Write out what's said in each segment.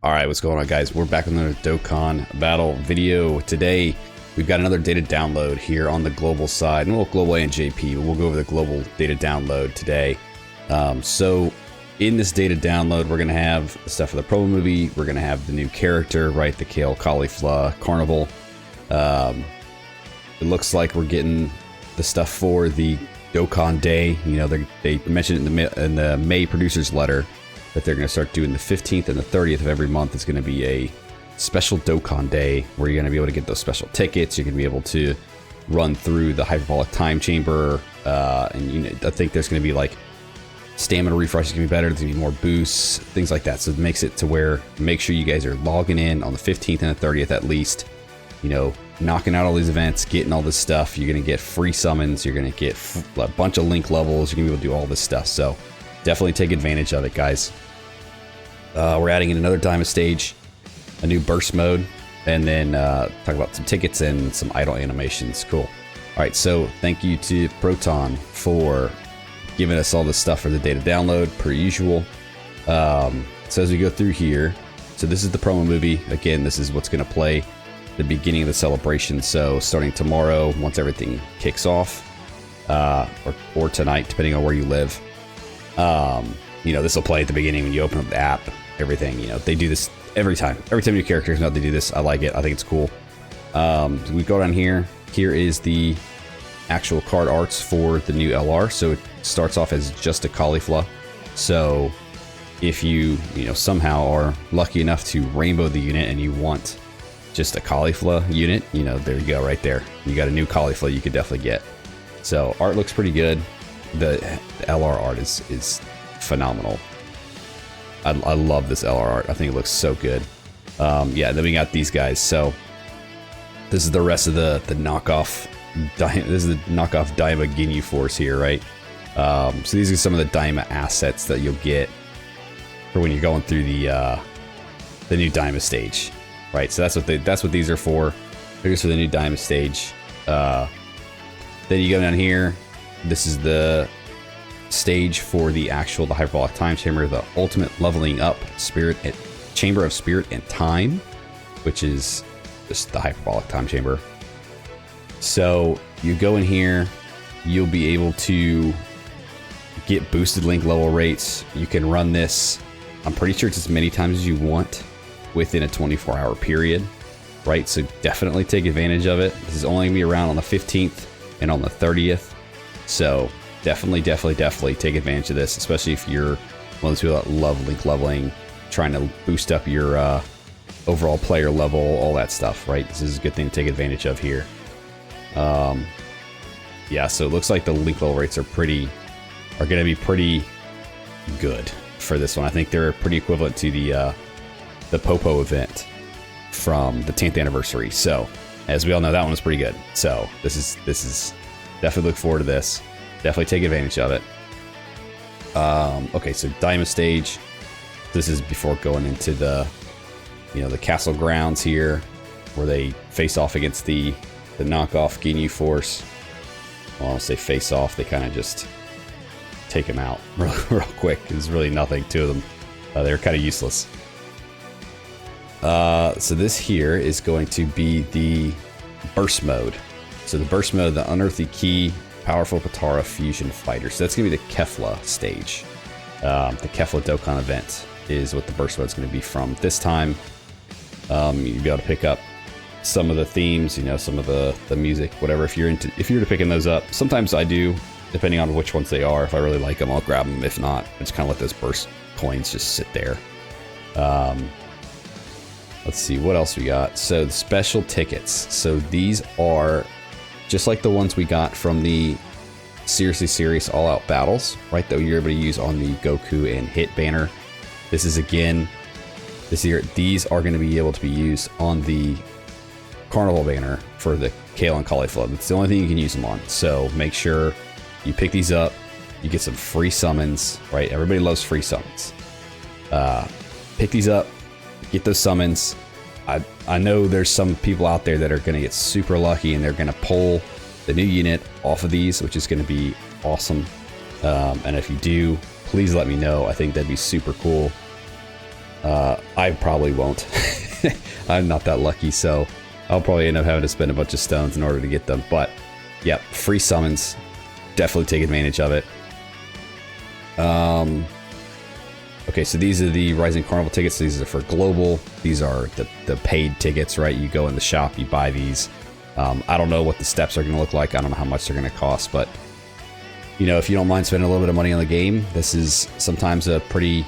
Alright, what's going on, guys? We're back with another Dokkan battle video. Today, we've got another data download here on the global side. And well, global and JP, but we'll go over the global data download today. So, in this data download, we're going to have stuff for the promo movie. We're going to have the new character, right? The Kale Caulifla Carnival. It looks like we're getting the stuff for the Dokkan Day. You know, they mentioned it in the May producer's letter that they're going to start doing the 15th and the 30th of every month. Is going to be a special Dokkan Day where you're going to be able to get those special tickets. You're going to be able to run through the hyperbolic time chamber, and you know, I think there's going to be like stamina refresh is going to be better. There's going to be more boosts, things like that. So it makes it to where make sure you guys are logging in on the 15th and the 30th at least. You know, knocking out all these events, getting all this stuff. You're going to get free summons. You're going to get a bunch of link levels. You're going to be able to do all this stuff. So definitely take advantage of it, guys. We're adding in another diamond stage, a new burst mode, and then talk about some tickets and some idle animations. Cool. All right, so thank you to Proton for giving us all this stuff for the data download, per usual. So as we go through here, so this is the promo movie. Again, this is what's going to play the beginning of the celebration. So starting tomorrow, once everything kicks off, or tonight, depending on where you live. You know, this will play at the beginning when you open up the app, everything. You know, they do this every time new characters know they do this. I like it. I think it's cool. We go down here. Here is the actual card arts for the new LR. So it starts off as just a Caulifla. So if you know, somehow are lucky enough to rainbow the unit and you want just a Caulifla unit, you know, there you go, right there. You got a new Caulifla you could definitely get. So art looks pretty good. The LR art is phenomenal. I love this LR art. I think it looks so good. Yeah, then we got these guys. So this is the rest of the knockoff. This is the knockoff Daima Ginyu Force here, right? So these are some of the Daima assets that you'll get for when you're going through the new Daima stage, right? So that's what these are for. Here's for the new Daima stage. Then you go down here. This is the stage for the hyperbolic time chamber, the ultimate leveling up chamber of spirit and time, which is just the hyperbolic time chamber. So you go in here, you'll be able to get boosted link level rates. You can run this, I'm pretty sure it's as many times as you want within a 24-hour period, right? So definitely take advantage of it. This is only gonna be around on the 15th and on the 30th. So definitely take advantage of this, especially if you're one of those people that love link leveling, trying to boost up your overall player level, all that stuff, right? This is a good thing to take advantage of here. Yeah, so it looks like the link level rates are going to be pretty good for this one. I think they're pretty equivalent to the Popo event from the 10th anniversary. So as we all know, that one was pretty good. So this is definitely look forward to this. Definitely take advantage of it. Okay, so Daima stage. This is before going into the castle grounds here, where they face off against the knockoff Ginyu Force. Well, I don't say face off. They kind of just take them out real quick. There's really nothing to them. They're kind of useless. So this here is going to be the burst mode. So the burst mode, the unearthly key, powerful Patara fusion fighter. So that's going to be the Kefla stage. The Kefla Dokkan event is what the burst mode is going to be from this time. You'll be able to pick up some of the themes, you know, some of the music, whatever. If you're to picking those up, sometimes I do, depending on which ones they are. If I really like them, I'll grab them. If not, I just kind of let those burst coins just sit there. Let's see what else we got. So the special tickets. So these are just like the ones we got from the Seriously Serious All Out battles, right? That you're able to use on the Goku and Hit banner. This is again, this year, these are going to be able to be used on the Carnival banner for the Kale and Caulifla. That's the only thing you can use them on. So make sure you pick these up. You get some free summons, right? Everybody loves free summons. Pick these up, get those summons. I know there's some people out there that are going to get super lucky and they're going to pull the new unit off of these, which is going to be awesome. And if you do, please let me know. I think that'd be super cool. I probably won't. I'm not that lucky, so I'll probably end up having to spend a bunch of stones in order to get them. But, yep, free summons. Definitely take advantage of it. Okay, so these are the Rising Carnival tickets. These are for global. These are the paid tickets, right? You go in the shop, you buy these. I don't know what the steps are going to look like. I don't know how much they're going to cost, but you know, if you don't mind spending a little bit of money on the game, this is sometimes a pretty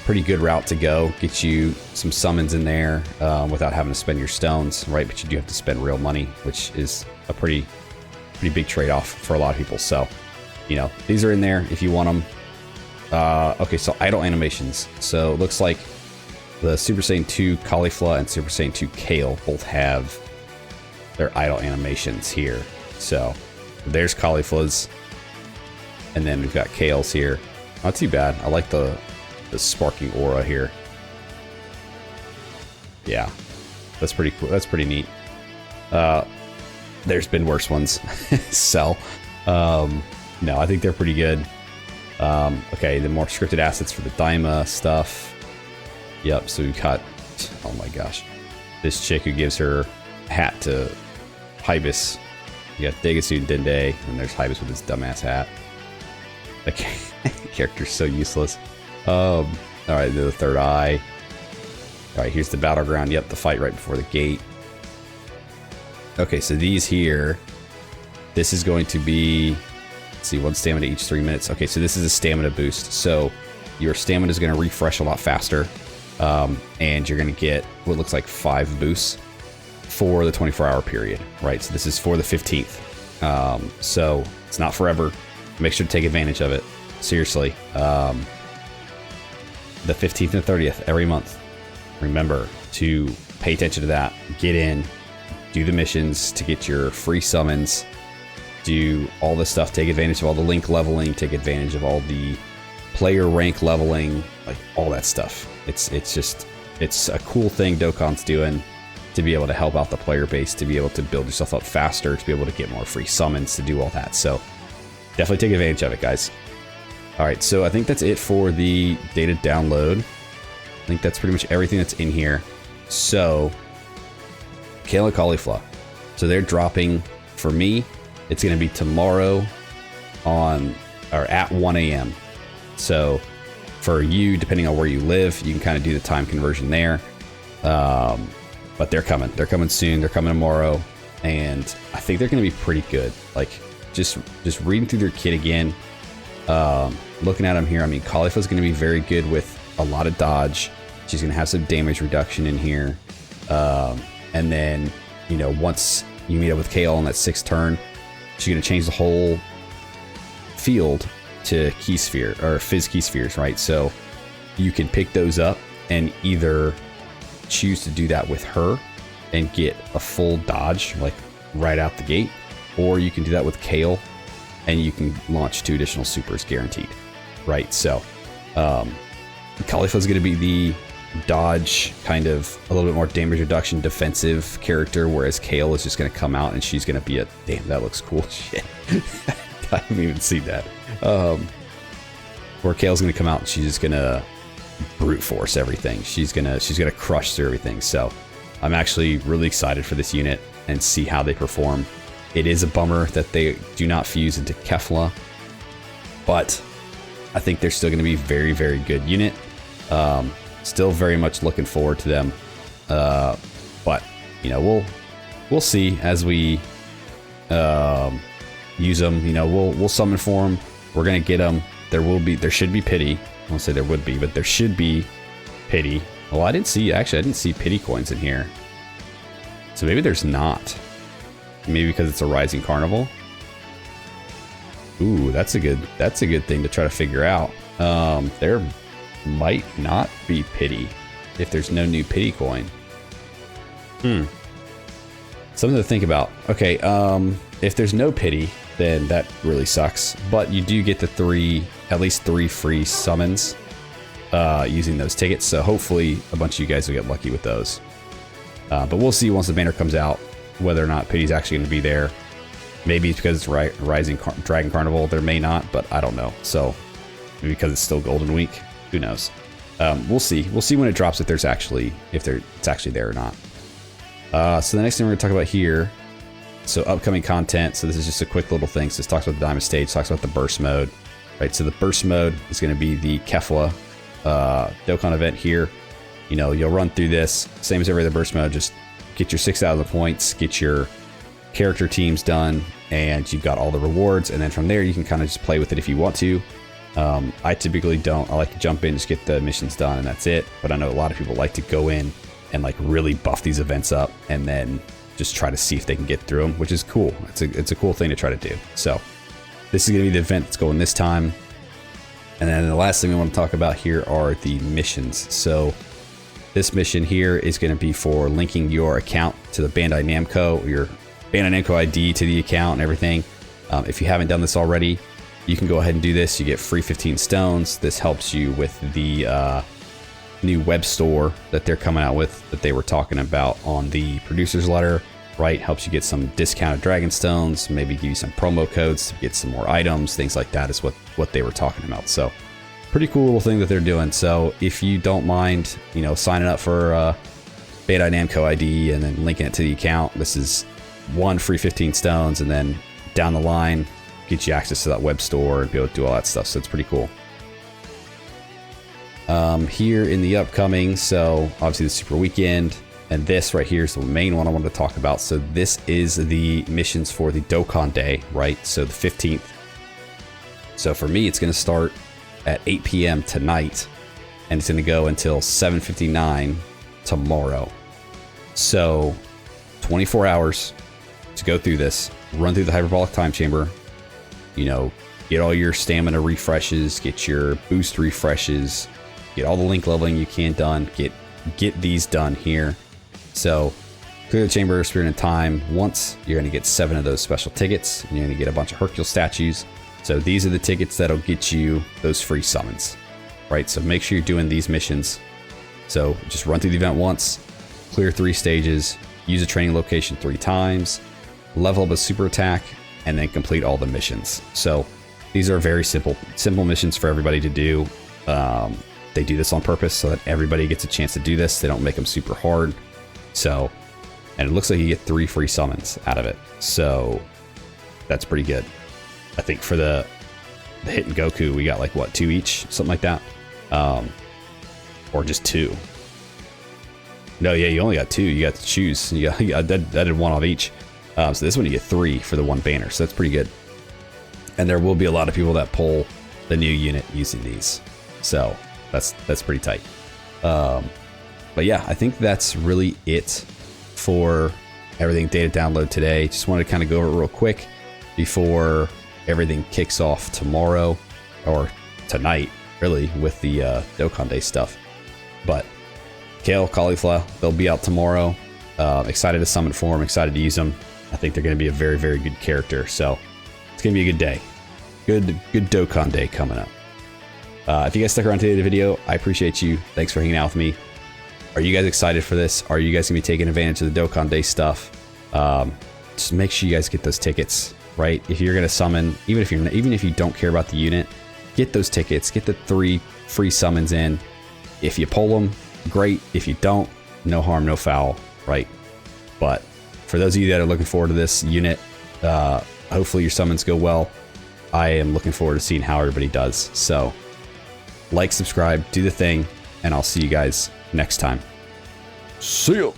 good route to go. Get you some summons in there without having to spend your stones, right? But you do have to spend real money, which is a pretty big trade-off for a lot of people. So, you know, these are in there if you want them. Okay, so idle animations. So it looks like the Super Saiyan 2 Caulifla and Super Saiyan 2 Kale both have their idle animations here. So there's Caulifla's, and then we've got Kale's here. Not too bad. I like the sparking aura here. Yeah, that's pretty cool. That's pretty neat. There's been worse ones. So, no, I think they're pretty good. Okay, the more scripted assets for the Daima stuff. Yep, so we've got, oh my gosh, this chick who gives her hat to Hybis. You got Degasu and Dende, and there's Hybis with his dumbass hat. The character's so useless. Alright, the third eye. Alright, here's the battleground. Yep, the fight right before the gate. Okay, so these here, this is going to be, let's see, 1 stamina each 3 minutes. Okay, so this is a stamina boost. So your stamina is going to refresh a lot faster. And you're going to get what looks like 5 boosts for the 24-hour period, right? So this is for the 15th. So it's not forever. Make sure to take advantage of it. Seriously. The 15th and 30th every month. Remember to pay attention to that. Get in. Do the missions to get your free summons. Do all this stuff. Take advantage of all the link leveling. Take advantage of all the player rank leveling. Like all that stuff. It's a cool thing Dokkan's doing to be able to help out the player base, to be able to build yourself up faster, to be able to get more free summons, to do all that. So definitely take advantage of it, guys. All right, so I think that's it for the data download. I think that's pretty much everything that's in here. So Kale and Caulifla. So they're dropping, for me, it's going to be tomorrow at 1 a.m. So for you, depending on where you live, you can kind of do the time conversion there. But they're coming. They're coming soon. They're coming tomorrow. And I think they're going to be pretty good. Like, just reading through their kit again, looking at them here, I mean, Caulifla's going to be very good with a lot of dodge. She's going to have some damage reduction in here. And then, you know, once you meet up with Kale on that 6th turn, she's going to change the whole field to key sphere or fizz key spheres, right? So you can pick those up and either choose to do that with her and get a full dodge like right out the gate, or you can do that with Kale and you can launch 2 additional supers guaranteed, right? So Caulifla's going to be the dodge, kind of a little bit more damage reduction defensive character, whereas Kale is just going to come out and she's going to be a, damn, that looks cool. Shit. I haven't even seen that. Where Kale's going to come out and she's just going to brute force everything. She's gonna crush through everything. So I'm actually really excited for this unit and see how they perform. It is a bummer that they do not fuse into Kefla, but I think they're still going to be very, very good unit. Still very much looking forward to them. But you know, we'll see as we use them. You know, we'll summon for them. We're gonna get them. There should be pity. I won't say there would be, but there should be pity. Well, I didn't see pity coins in here. So maybe there's not. Maybe because it's a Rising Carnival. Ooh, that's a good thing to try to figure out. There might not be pity if there's no new pity coin. Something to think about. Okay, if there's no pity, then that really sucks. But you do get at least three free summons using those tickets. So hopefully a bunch of you guys will get lucky with those. But we'll see once the banner comes out whether or not pity's actually going to be there. Maybe it's because it's Rising Dragon Carnival. There may not, but I don't know. So maybe because it's still Golden Week. Who knows? We'll see. We'll see when it drops if it's actually there or not. So the next thing we're gonna talk about here. So upcoming content. So this is just a quick little thing. So this talks about the diamond stage, talks about the burst mode, right? So the burst mode is going to be the Caulifla Dokkan event here. You know, you'll run through this same as every other burst mode. Just get your 6,000 points, get your character teams done, and you've got all the rewards. And then from there, you can kind of just play with it if you want to. I typically don't. I like to jump in, just get the missions done, and that's it. But I know a lot of people like to go in and like really buff these events up, and then just try to see if they can get through them, which is cool. It's a cool thing to try to do. So this is going to be the event that's going this time. And then the last thing we want to talk about here are the missions. So this mission here is going to be for linking your account to the Bandai Namco, your Bandai Namco ID to the account and everything. If you haven't done this already, you can go ahead and do this. You get free 15 stones. This helps you with the new web store that they're coming out with, that they were talking about on the producer's letter, right? Helps you get some discounted dragon stones, maybe give you some promo codes to get some more items, things like that is what they were talking about. So pretty cool little thing that they're doing. So if you don't mind, you know, signing up for Bandai Namco ID and then linking it to the account, this is one free 15 stones, and then down the line get you access to that web store and be able to do all that stuff. So it's pretty cool. Here in the upcoming, so obviously the Super Weekend, and this right here is the main one I wanted to talk about. So this is the missions for the Dokkan Day, right? So the 15th. So for me, it's going to start at 8 p.m. tonight, and it's going to go until 7:59 tomorrow. So 24 hours to go through this, run through the hyperbolic time chamber, you know, get all your stamina refreshes, get your boost refreshes, get all the link leveling you can done, get these done here. So clear the chamber, Spirit in Time once. You're going to get 7 of those special tickets, and you're going to get a bunch of Hercule statues. So these are the tickets that'll get you those free summons, right? So make sure you're doing these missions. So just run through the event once, clear 3 stages, use a training location 3 times, level up a super attack, and then complete all the missions. So these are very simple missions for everybody to do. They do this on purpose so that everybody gets a chance to do this. They don't make them super hard. So, and it looks like you get 3 free summons out of it. So that's pretty good. I think for the Hit and Goku, we got like what, 2 each, something like that, or just 2. No, yeah, you only got 2. You got to choose. Yeah, that did 1 off each. So this one you get 3 for the 1 banner. So that's pretty good. And there will be a lot of people that pull the new unit using these. So that's pretty tight. But yeah, I think that's really it for everything data download today. Just wanted to kind of go over it real quick before everything kicks off tomorrow, or tonight really, with the Dokkan Day stuff. But Kale, Caulifla, they'll be out tomorrow. Excited to summon for them, excited to use them. I think they're going to be a very, very good character. So it's going to be a good day. Good Dokkan Day coming up. If you guys stuck around to the video, I appreciate you. Thanks for hanging out with me. Are you guys excited for this? Are you guys going to be taking advantage of the Dokkan Day stuff? Just make sure you guys get those tickets, right? If you're going to summon, even if you don't care about the unit, get those tickets. Get the 3 free summons in. If you pull them, great. If you don't, no harm, no foul, right? But for those of you that are looking forward to this unit, hopefully your summons go well. I am looking forward to seeing how everybody does. So like, subscribe, do the thing, and I'll see you guys next time. See ya.